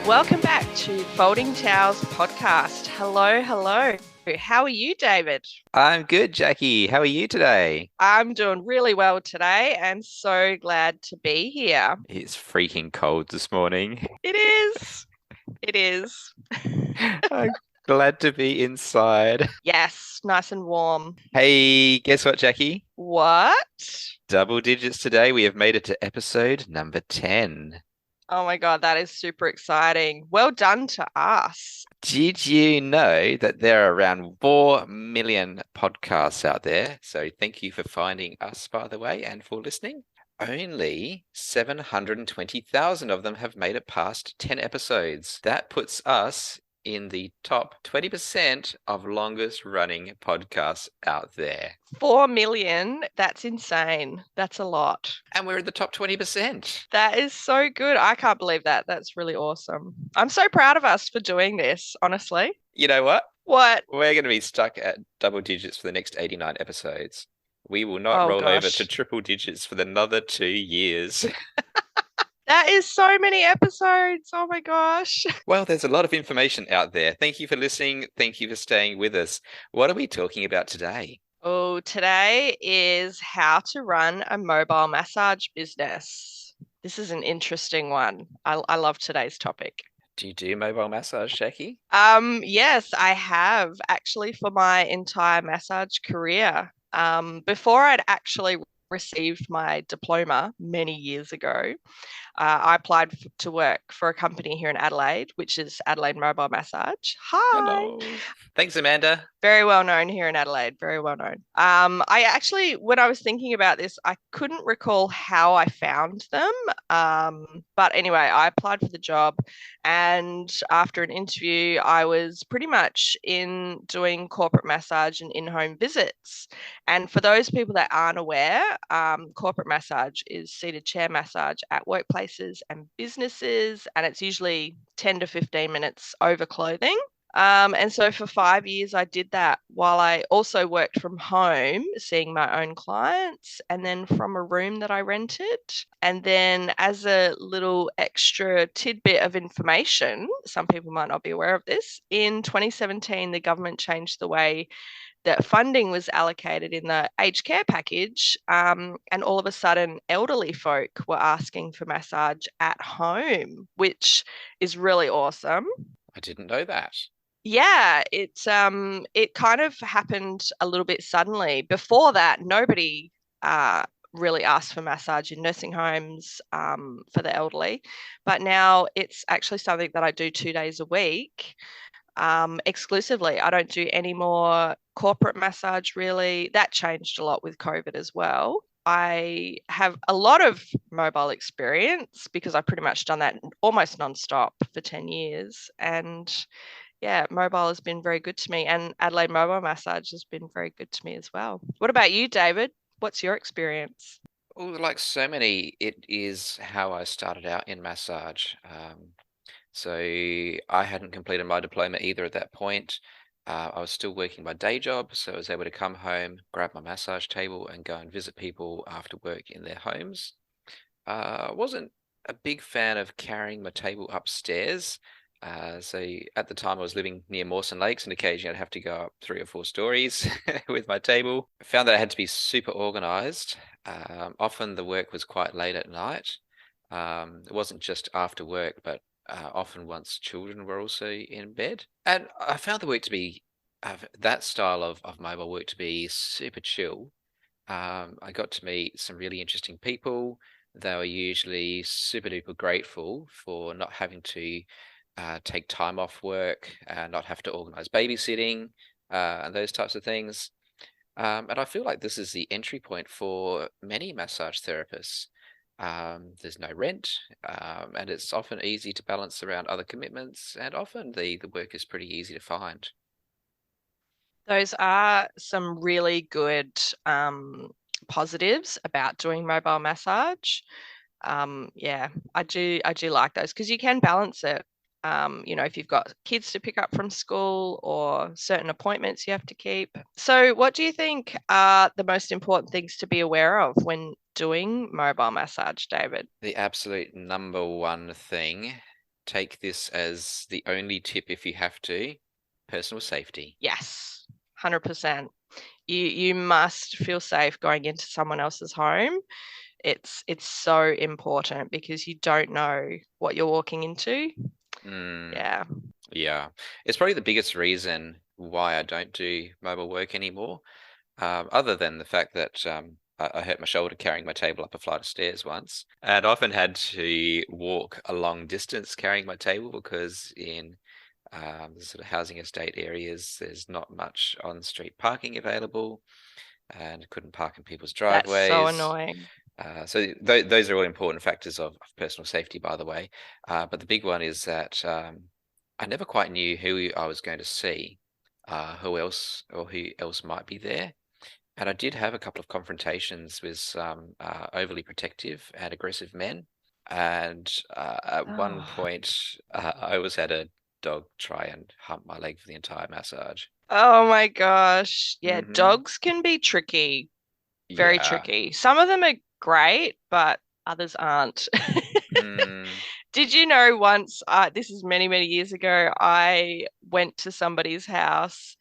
Welcome back to Folding Towels podcast. Hello, hello. How are you, David? I'm good, Jackie. How are you today? I'm doing really well today and so glad to be here. It's freaking cold this morning. It is. It is. I'm glad to be inside. Yes, nice and warm. Hey, guess what, Jackie? What? Double digits today. We have made it to episode number 10. Oh my God, that is super exciting. Well done to us. Did you know that there are around 4 million podcasts out there? So thank you for finding us, by the way, and for listening. Only 720,000 of them have made it past 10 episodes. That puts us in the top 20% of longest running podcasts out there. 4 million. That's insane. That's a lot. And we're in the top 20%. That is so good. I can't believe that. That's really awesome. I'm so proud of us for doing this, honestly. You know what? What? We're going to be stuck at double digits for the next 89 episodes. We will not Oh roll over to gosh. triple digits for another 2 years. That is so many episodes. Oh my gosh. Well, there's a lot of information out there. Thank you for listening. Thank you for staying with us. What are we talking about today? Oh, today is how to run a mobile massage business. This is an interesting one. I love today's topic. Do you do mobile massage, Jackie? Yes, I have actually for my entire massage career. Before I'd actually received my diploma many years ago, I applied to work for a company here in Adelaide, which is Adelaide Mobile Massage. Hi. Hello. Thanks, Amanda. Very well known here in Adelaide, very well known. I actually, when I was thinking about this, I couldn't recall how I found them. But anyway, I applied for the job, and after an interview, I was pretty much in doing corporate massage and in-home visits. And for those people that aren't aware, corporate massage is seated chair massage at workplaces and businesses, and it's usually 10 to 15 minutes over clothing. And so for 5 years, I did that while I also worked from home, seeing my own clients, and then from a room that I rented. And then, as a little extra tidbit of information, some people might not be aware of this, in 2017, the government changed the way that funding was allocated in the aged care package. And all of a sudden, elderly folk were asking for massage at home, which is really awesome. I didn't know that. Yeah, it kind of happened a little bit suddenly. Before that, nobody really asked for massage in nursing homes for the elderly, but now it's actually something that I do 2 days a week exclusively. I don't do any more corporate massage really. That changed a lot with COVID as well. I have a lot of mobile experience because I've pretty much done that almost nonstop for 10 years. And yeah, mobile has been very good to me, and Adelaide Mobile Massage has been very good to me as well. What about you, David? What's your experience? Well, like so many, it is how I started out in massage. So I hadn't completed my diploma either at that point. I was still working my day job, so I was able to come home, grab my massage table, and go and visit people after work in their homes. I wasn't a big fan of carrying my table upstairs. So at the time I was living near Mawson Lakes, and occasionally I'd have to go up 3 or 4 stories with my table. I found that I had to be super organized. Often the work was quite late at night. It wasn't just after work, but often once children were also in bed. And I found the work to be that style of mobile work to be super chill. I got to meet some really interesting people. They were usually super duper grateful for not having to take time off work, not have to organize babysitting, and those types of things. And I feel like this is the entry point for many massage therapists. There's no rent, and it's often easy to balance around other commitments, and often the work is pretty easy to find. Those are some really good positives about doing mobile massage. Yeah, I do like those because you can balance it. If you've got kids to pick up from school or certain appointments you have to keep. So, what do you think are the most important things to be aware of when doing mobile massage, David? The absolute number one thing take this as the only tip if you have to, personal safety. Yes, 100%. You must feel safe going into someone else's home. It's so important because you don't know what you're walking into. Mm, Yeah. yeah, it's probably the biggest reason why I don't do mobile work anymore. Other than the fact that I hurt my shoulder carrying my table up a flight of stairs once, and often had to walk a long distance carrying my table because in the sort of housing estate areas, there's not much on-street parking available, and couldn't park in people's That's so driveways. annoying. So those are all important factors of personal safety, by the way. But the big one is that I never quite knew who I was going to see, who else might be there. And I did have a couple of confrontations with some overly protective and aggressive men. And at one Oh. point, I always had a dog try and hump my leg for the entire massage. Oh my gosh. Yeah, Hmm. dogs can be tricky, very Yeah. tricky. Some of them are great, but others aren't. Mm. Did you know once, this is many, many years ago, I went to somebody's house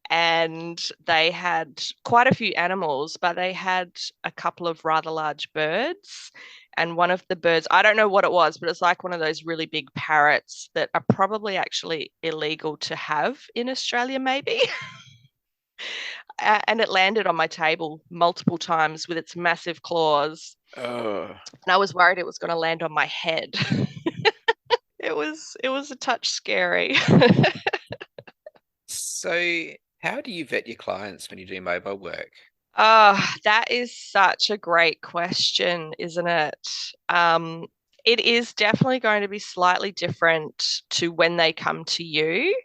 and they had quite a few animals, but they had a couple of rather large birds. And one of the birds, I don't know what it was, but it's like one of those really big parrots that are probably actually illegal to have in Australia, maybe. And it landed on my table multiple times with its massive claws. Oh. And I was worried it was going to land on my head. It was a touch scary. So, how do you vet your clients when you do mobile work? That is such a great question, isn't it? Um, it is definitely going to be slightly different to when they come to you.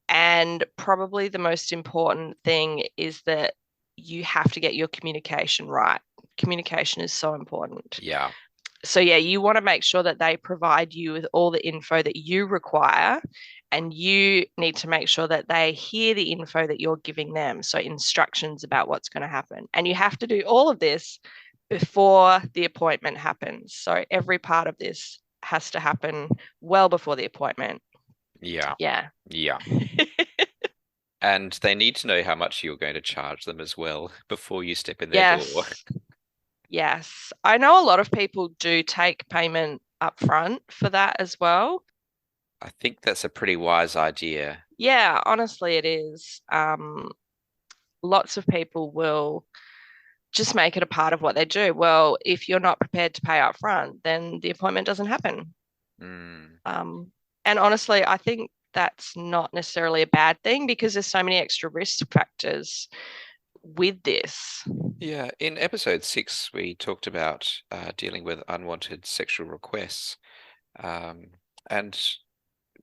And probably the most important thing is that you have to get your communication right. Communication is so important. Yeah, So yeah, you want to make sure that they provide you with all the info that you require, and you need to make sure that they hear the info that you're giving them. So instructions about what's going to happen. And you have to do all of this before the appointment happens. So every part of this has to happen well before the appointment. yeah, Yeah. yeah. And they need to know how much you're going to charge them as well before you step in their door. Yes. Yes. I know a lot of people do take payment up front for that as well. I think that's a pretty wise idea. Yeah, honestly, it is. Lots of people will just make it a part of what they do. Well, if you're not prepared to pay up front, then the appointment doesn't happen. Mm. Um, and honestly, I think that's not necessarily a bad thing because there's so many extra risk factors with this. Yeah, in episode 6, we talked about dealing with unwanted sexual requests. Um, and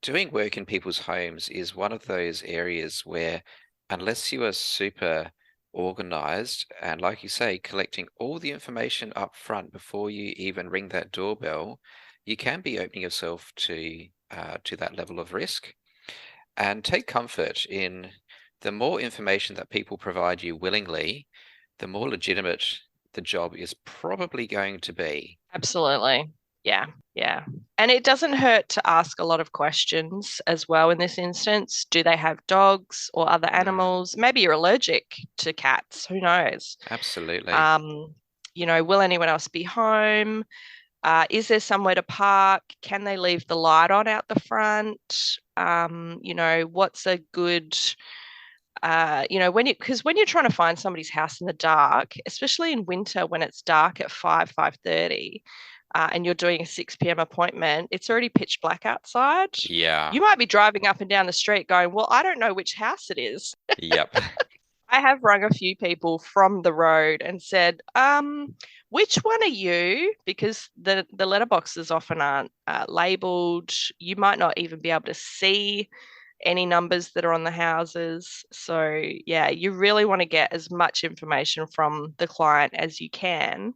doing work in people's homes is one of those areas where, unless you are super organized and, like you say, collecting all the information up front before you even ring that doorbell, you can be opening yourself to that level of risk. And take comfort in the more information that people provide you willingly, the more legitimate the job is probably going to be. Absolutely. Yeah. Yeah. And it doesn't hurt to ask a lot of questions as well in this instance. Do they have dogs or other Mm, animals? Maybe you're allergic to cats. Who knows? absolutely. Um, will anyone else be home? Is there somewhere to park? Can they leave the light on out the front? What's a good, when you're trying to find somebody's house in the dark, especially in winter when it's dark at 5:30, and you're doing a 6 p.m. appointment, it's already pitch black outside. Yeah. You might be driving up and down the street going, well, I don't know which house it is. Yep. I have rung a few people from the road and said, which one are you? Because the letterboxes often aren't labeled. You might not even be able to see any numbers that are on the houses. So, yeah, you really want to get as much information from the client as you can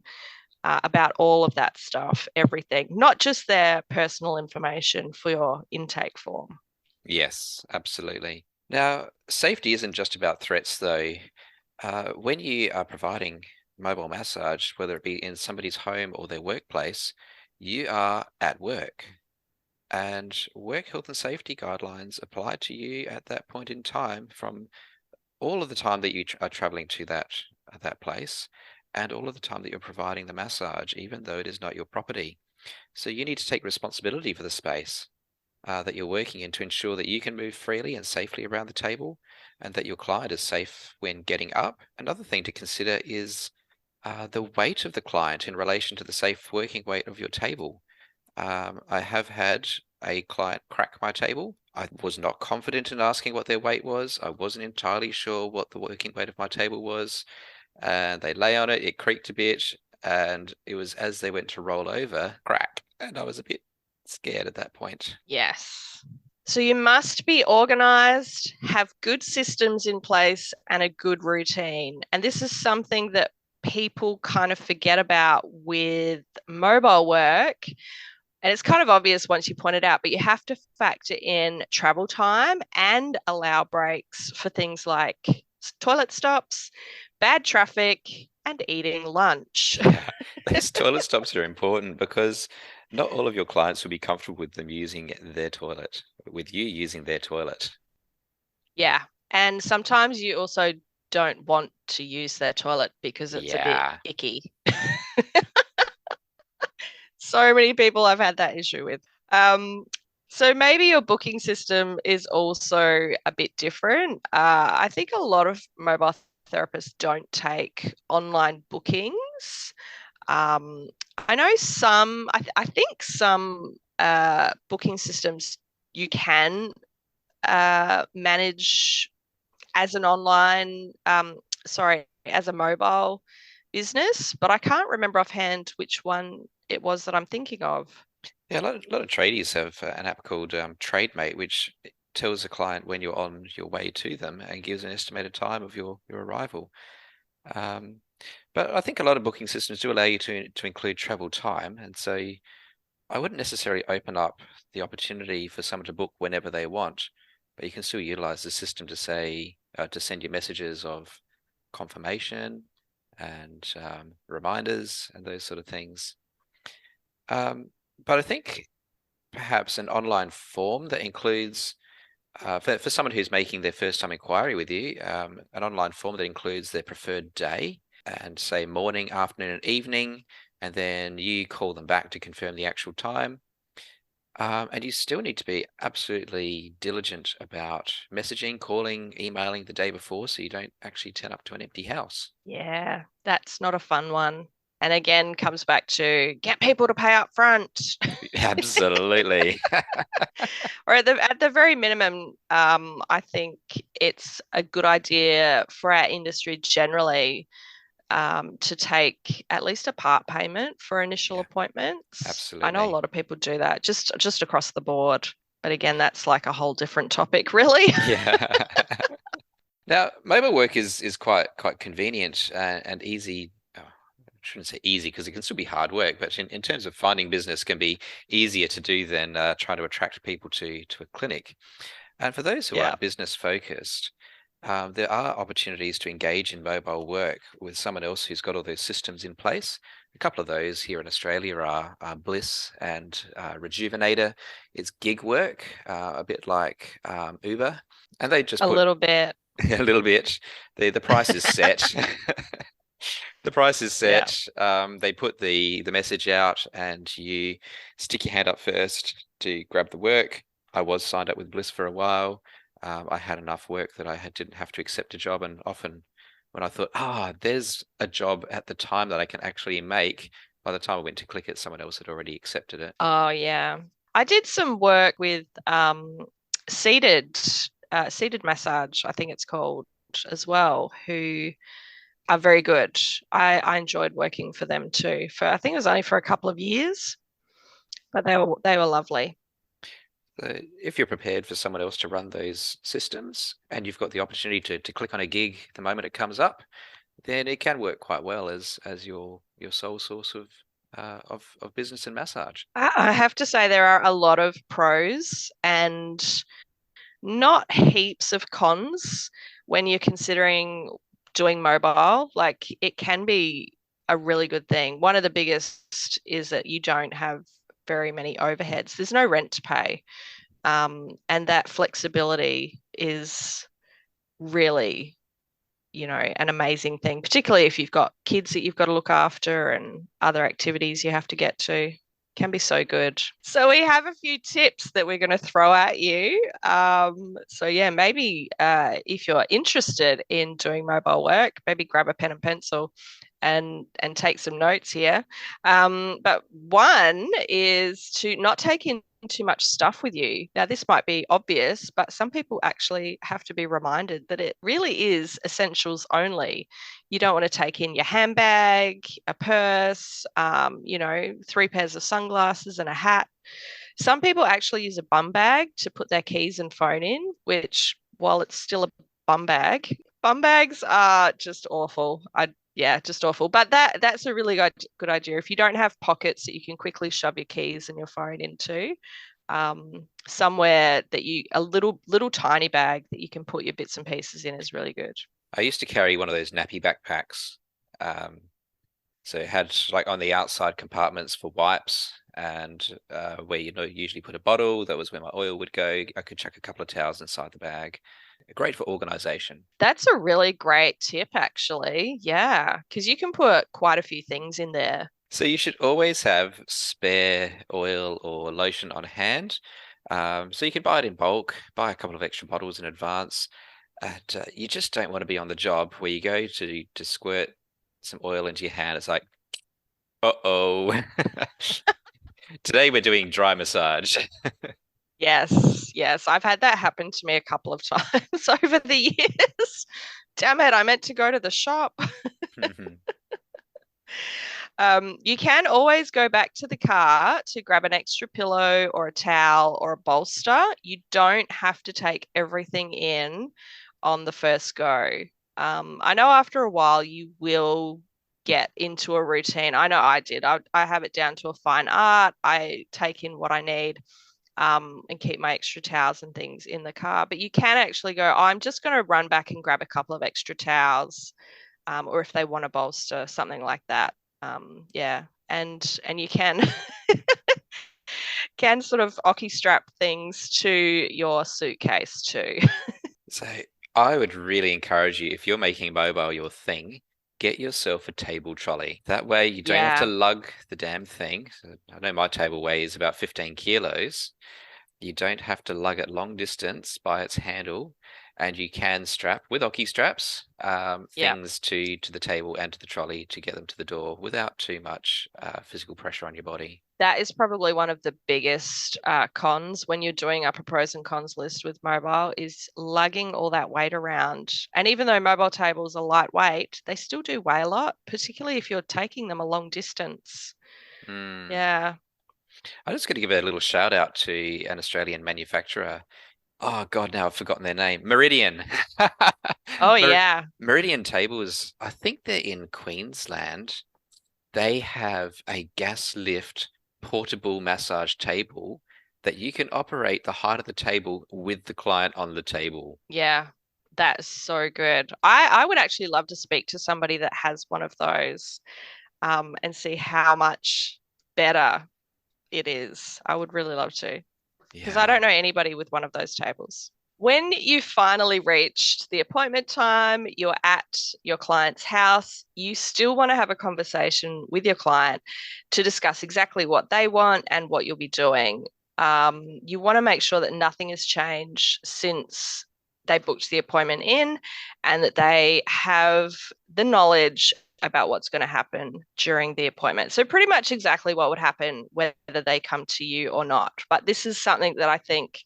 about all of that stuff, everything, not just their personal information for your intake form. Yes, absolutely. Now, safety isn't just about threats, though. When you are providing mobile massage, whether it be in somebody's home or their workplace, you are at work. and work health and safety guidelines apply to you at that point in time from all of the time that you are traveling to that place and all of the time that you're providing the massage, even though it is not your property. So you need to take responsibility for the space that you're working in to ensure that you can move freely and safely around the table and that your client is safe when getting up. Another thing to consider is the weight of the client in relation to the safe working weight of your table. I have had a client crack my table. I was not confident in asking what their weight was. I wasn't entirely sure what the working weight of my table was. And they lay on it, it creaked a bit, and it was as they went to roll over, crack. And I was a bit scared at that point. Yes. So you must be organized, have good systems in place, and a good routine. And this is something that people kind of forget about with mobile work. And it's kind of obvious once you point it out, but you have to factor in travel time and allow breaks for things like toilet stops, bad traffic, and eating lunch. Yeah, those toilet stops are important because not all of your clients will be comfortable with them using their toilet, with you using their toilet. Yeah. And sometimes you also don't want to use their toilet because it's a bit Yeah. icky. So many people I've had that issue with. Um, so maybe your booking system is also a bit different. I think a lot of mobile therapists don't take online bookings. Um, I know some, I think some booking systems you can manage as an online, sorry, as a mobile business, but I can't remember offhand which one it was that I'm thinking of. Yeah, a lot of tradies have an app called TradeMate, which tells the client when you're on your way to them and gives an estimated time of your arrival. Um, but I think a lot of booking systems do allow you to include travel time, and so I wouldn't necessarily open up the opportunity for someone to book whenever they want, but you can still utilize the system to say to send you messages of confirmation and reminders and those sort of things. Um, but I think perhaps an online form that includes for someone who's making their first time inquiry with you, an online form that includes their preferred day and say morning, afternoon, and evening, and then you call them back to confirm the actual time. And you still need to be absolutely diligent about messaging, calling, emailing the day before so you don't actually turn up to an empty house. Yeah, that's not a fun one. And again, comes back to get people to pay up front. Absolutely. Or at the very minimum, I think it's a good idea for our industry generally to take at least a part payment for initial Yeah, appointments. I know a absolutely. lot of people do that just across the board. But again, that's like a whole different topic, really. Yeah. Now, mobile work is quite convenient and easy. I shouldn't say easy because it can still be hard work, but in terms of finding business can be easier to do than trying to attract people to a clinic. And for those who Yeah, aren't business focused, there are opportunities to engage in mobile work with someone else who's got all those systems in place. A couple of those here in Australia are Bliss and Rejuvenator. It's gig work, a bit like Uber, and they just a put little bit. a little bit. The price is set. The price is Yeah. set. They put the message out, and you stick your hand up first to grab the work. I was signed up with Bliss for a while. I had enough work that didn't have to accept a job, and often when I thought, there's a job at the time that I can actually make, by the time I went to click it, someone else had already accepted it. Oh, yeah. I did some work with seated seated massage, I think it's called as well, who are very good. I enjoyed working for them too. For I think it was only for a couple of years, but they were lovely. So if you're prepared for someone else to run those systems and you've got the opportunity to click on a gig the moment it comes up, then it can work quite well as your sole source of business and massage. I have to say there are a lot of pros and not heaps of cons when you're considering doing mobile. Like it can be a really good thing. One of the biggest is that you don't have very many overheads. There's no rent to pay. And that flexibility is really, an amazing thing, particularly if you've got kids that you've got to look after and other activities you have to get to. Can be so good. So we have a few tips that we're going to throw at you. So yeah, maybe if you're interested in doing mobile work, maybe grab a pen and pencil and take some notes here. But one is to not take in too much stuff with you. Now, this might be obvious, but some people actually have to be reminded that it really is essentials only. You don't want to take in your handbag, a purse, 3 pairs of sunglasses and a hat. Some people actually use a bum bag to put their keys and phone in, which, while it's still a bum bags are just awful. Yeah, just awful. But that's a really good idea. If you don't have pockets that you can quickly shove your keys and your phone into, somewhere that a little tiny bag that you can put your bits and pieces in is really good. I used to carry one of those nappy backpacks. So it had like on the outside compartments for wipes and where usually put a bottle. That was where my oil would go. I could chuck a couple of towels inside the bag. Great for organization. That's a really great tip, actually. Yeah, because you can put quite a few things in there. So you should always have spare oil or lotion on hand. So you can buy it in bulk, buy a couple of extra bottles in advance. And you just don't want to be on the job where you go to squirt some oil into your hand. It's like, uh-oh. Today we're doing dry massage. Yes, yes. I've had that happen to me a couple of times over the years. Damn it, I meant to go to the shop. You can always go back to the car to grab an extra pillow or a towel or a bolster. You don't have to take everything in on the first go. I know after a while you will get into a routine. I know I did. I have it down to a fine art. I take in what I need and keep my extra towels and things in the car. But you can actually go, oh, I'm just going to run back and grab a couple of extra towels, or if they want a bolster, something like that. Yeah, and you can sort of ocky strap things to your suitcase too. So I would really encourage you, if you're making mobile your thing, get yourself a table trolley. That way you don't have to Yeah, lug the damn thing. So I know my table weighs about 15 kilos. You don't have to lug it long distance by its handle, and you can strap with ocky straps yeah. things to the table and to the trolley to get them to the door without too much physical pressure on your body. That is probably one of the biggest cons when you're doing up a pros and cons list with mobile is lugging all that weight around. And even though mobile tables are lightweight, they still do weigh a lot, particularly if you're taking them a long distance. Mm. Yeah. I'm just going to give a little shout out to an Australian manufacturer. Oh God, now I've forgotten their name. Meridian. Oh, yeah. Meridian tables, I think they're in Queensland. They have a gas lift portable massage table that you can operate the height of the table with the client on the table. Yeah. That's so good. I would actually love to speak to somebody that has one of those and see how much better it is. I would really love to, because I Yeah, don't know anybody with one of those tables. When you finally reached the appointment time, you're at your client's house, you still want to have a conversation with your client to discuss exactly what they want and what you'll be doing. You want to make sure that nothing has changed since they booked the appointment in and that they have the knowledge about what's going to happen during the appointment. So, pretty much exactly what would happen whether they come to you or not. But this is something that I think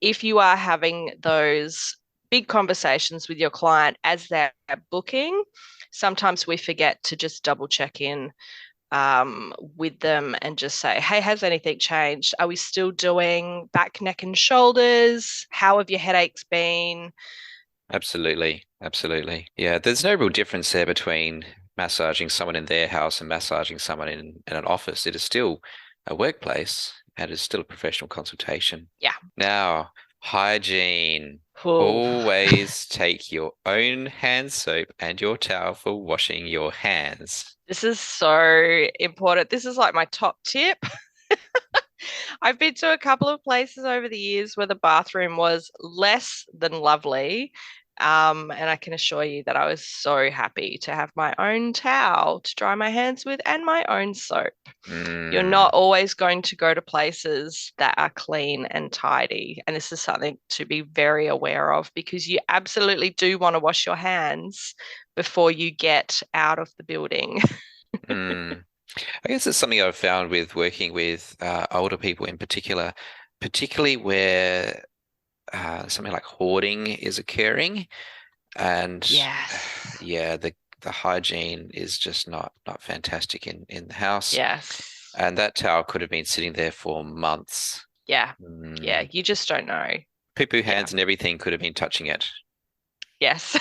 if you are having those big conversations with your client as they're booking, sometimes we forget to just double check in with them and just say, hey, has anything changed? Are we still doing back, neck, and shoulders? How have your headaches been? absolutely. Absolutely. Yeah, there's no real difference there between massaging someone in their house and massaging someone in an office. It is still a workplace and it's still a professional consultation. Yeah. Now, hygiene. Oh, Always take your own hand soap and your towel for washing your hands. this is so important. This is like my top tip. I've been to a couple of places over the years where the bathroom was less than lovely. And I can assure you that I was so happy to have my own towel to dry my hands with and my own soap. You're Mm, not always going to go to places that are clean and tidy. And this is something to be very aware of because you absolutely do want to wash your hands before you get out of the building. mm. I guess it's something I've found with working with older people in particular, particularly where something like hoarding is occurring, and Yes. yeah, the hygiene is just not fantastic in the house, Yes. and that towel could have been sitting there for months. Yeah. Yeah. Mm. You just don't know. Poo-poo Yeah. hands and everything could have been touching it. Yes.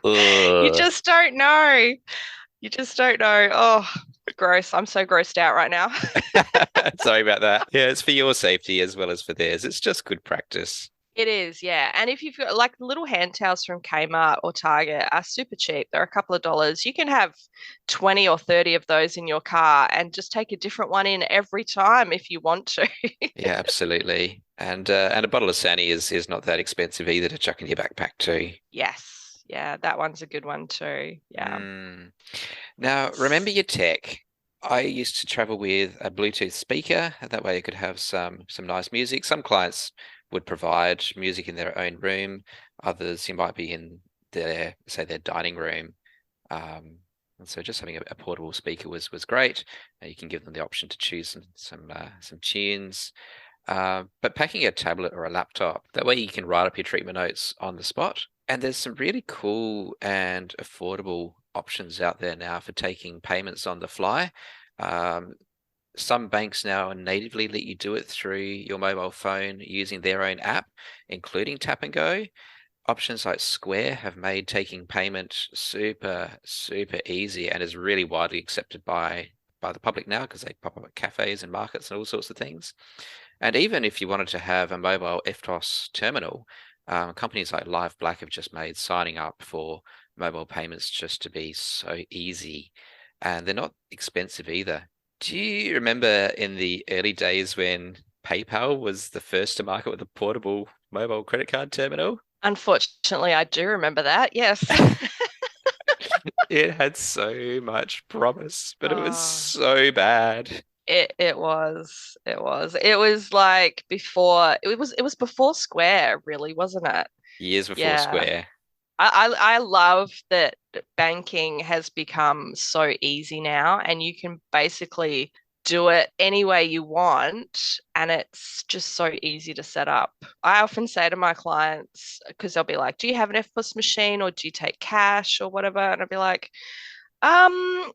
You Ugh. just don't know. You just don't know. Oh, gross. I'm so grossed out right now. Sorry about that. Yeah, it's for your safety as well as for theirs. It's just good practice. It is, yeah. And if you've got like the little hand towels from Kmart or Target are super cheap. They're a couple of dollars. You can have 20 or 30 of those in your car and just take a different one in every time if you want to. Yeah, absolutely. And a bottle of Sani is not that expensive either to chuck in your backpack too. Yes. Yeah, that one's a good one too. Yeah. Mm. Now, remember your tech. I used to travel with a Bluetooth speaker, and that way you could have some nice music. Some clients would provide music in their own room. Others, you might be in their, say, their dining room. And so just having a portable speaker was great. You can give them the option to choose some tunes. But packing a tablet or a laptop, that way you can write up your treatment notes on the spot. And there's some really cool and affordable options out there now for taking payments on the fly. Um, some banks now natively let you do it through your mobile phone using their own app, including Tap and Go. Options like Square have made taking payment super easy and is really widely accepted by the public now because they pop up at cafes and markets and all sorts of things. And even if you wanted to have a mobile FTOS terminal, companies like Live Black have just made signing up for mobile payments just to be so easy. And they're not expensive either. Do you remember in the early days when PayPal was the first to market with a portable mobile credit card terminal? Unfortunately, I do remember that. Yes. It had so much promise, but it was Oh, so bad. it was like before it was before Square, really, wasn't it? Years before Yeah. Square. I love that banking has become so easy now, and you can basically do it any way you want, and it's just so easy to set up. I often say to my clients, because they'll be like, "Do you have an FPOS machine, or do you take cash, or whatever?" And I'll be like,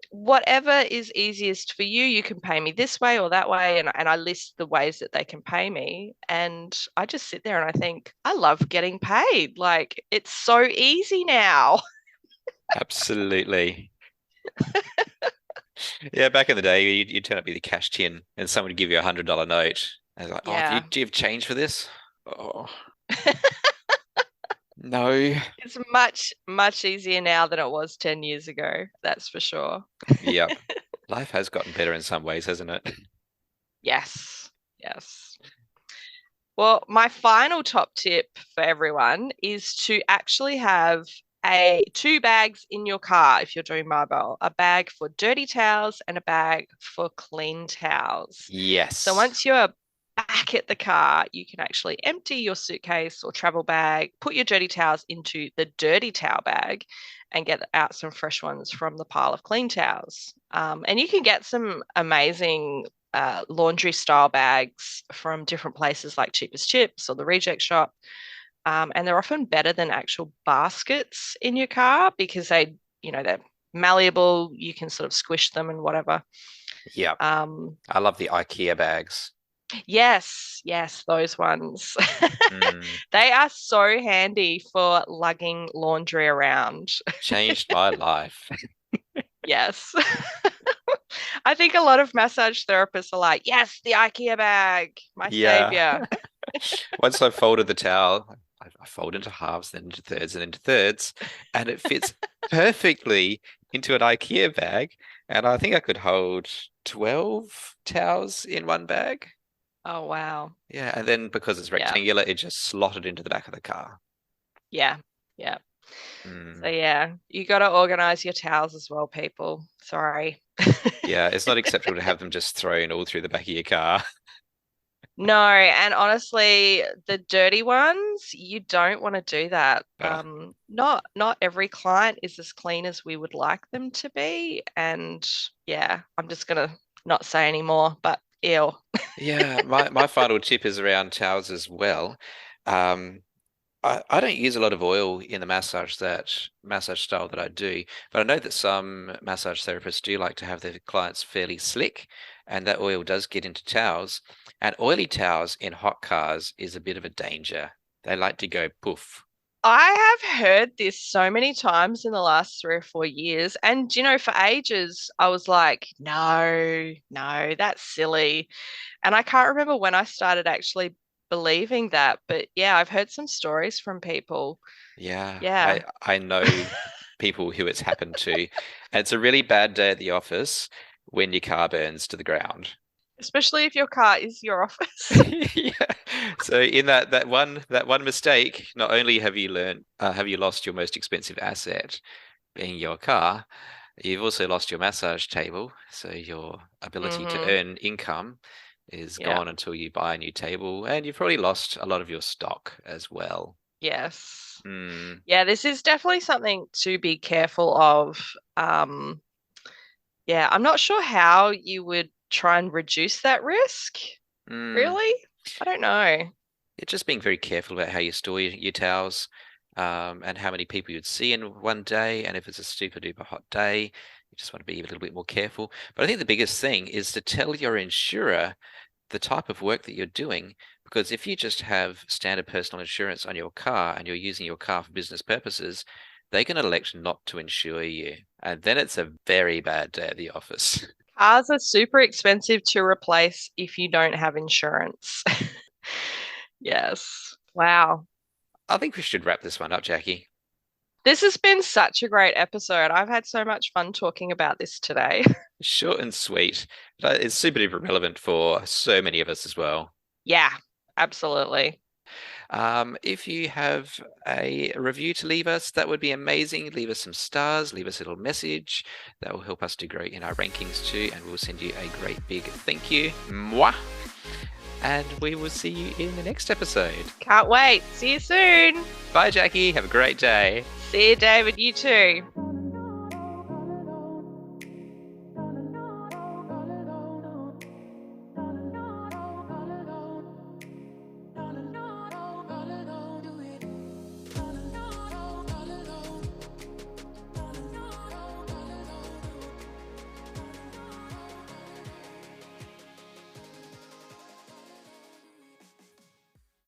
whatever is easiest for you, you can pay me this way or that way. And I list the ways that they can pay me. And I just sit there and I think, I love getting paid. Like, it's so easy now. Absolutely. Yeah, back in the day, you'd turn up with your cash tin and someone would give you $100 note. And it's like, oh, Yeah. do you have change for this? Oh, no. It's much, much easier now than it was 10 years ago. That's for sure. Yep. Life has gotten better in some ways, hasn't it? Yes. Yes. Well, my final top tip for everyone is to actually have a two bags in your car if you're doing mobile, a bag for dirty towels and a bag for clean towels. So Yes. once you're back at the car, you can actually empty your suitcase or travel bag, put your dirty towels into the dirty towel bag, and get out some fresh ones from the pile of clean towels. And you can get some amazing laundry style bags from different places like Cheapest Chips or the Reject Shop. And they're often better than actual baskets in your car because they're malleable. You can sort of squish them and whatever. Yep. Um, I love the IKEA bags. yes, yes, those ones. Mm, They are so handy for lugging laundry around. changed my life. Yes. I think a lot of massage therapists are like, yes, the IKEA bag, my Yeah. savior. Once I've folded the towel, I fold into halves, then into thirds, and it fits perfectly into an IKEA bag. And I think I could hold 12 towels in one bag. Oh, wow. Yeah, and then because it's Yeah. rectangular, it just slotted into the back of the car. Yeah. Yeah. So Mm. yeah, you got to organize your towels as well, people. Sorry. Yeah, it's not acceptable to have them just thrown all through the back of your car. No, and honestly, the dirty ones, you don't want to do that. Ah, Not every client is as clean as we would like them to be, and yeah, I'm just gonna not say anymore, but ew. yeah, my final tip is around towels as well. Um, I don't use a lot of oil in the massage style that I do, but I know that some massage therapists do like to have their clients fairly slick, and that oil does get into towels. And oily towels in hot cars is a bit of a danger. They like to go poof. I have heard this so many times in the last 3 or 4 years. And, for ages, I was like, no, no, that's silly. And I can't remember when I started actually believing that. But yeah, I've heard some stories from people. Yeah, Yeah. I know people who it's happened to, and it's a really bad day at the office when your car burns to the ground. Especially if your car is your office. Yeah. So in that one mistake, not only have you lost your most expensive asset, being your car, you've also lost your massage table. So your ability to Hmm. earn income is Yeah. gone until you buy a new table, and you've probably lost a lot of your stock as well. Yes. Mm, Yeah, this is definitely something to be careful of. Um, yeah, I'm not sure how you would try and reduce that risk. mm. Really? I don't know. It's just being very careful about how you store your towels, and how many people you'd see in one day. And if it's a super duper hot day, you just want to be a little bit more careful. But I think the biggest thing is to tell your insurer the type of work that you're doing. Because if you just have standard personal insurance on your car and you're using your car for business purposes, they can elect not to insure you. And then it's a very bad day at the office. Cars are super expensive to replace if you don't have insurance. Yes. Wow. I think we should wrap this one up, Jackie. This has been such a great episode. I've had so much fun talking about this today. Short and sweet, but it's super duper relevant for so many of us as well. Yeah, absolutely. If you have a review to leave us, that would be amazing. Leave us some stars, leave us a little message. That will help us to grow in our rankings too, and we'll send you a great big thank you. Mwah! And we will see you in the next episode. Can't wait. See you soon. Bye, Jackie. Have a great day. See you, David. You too.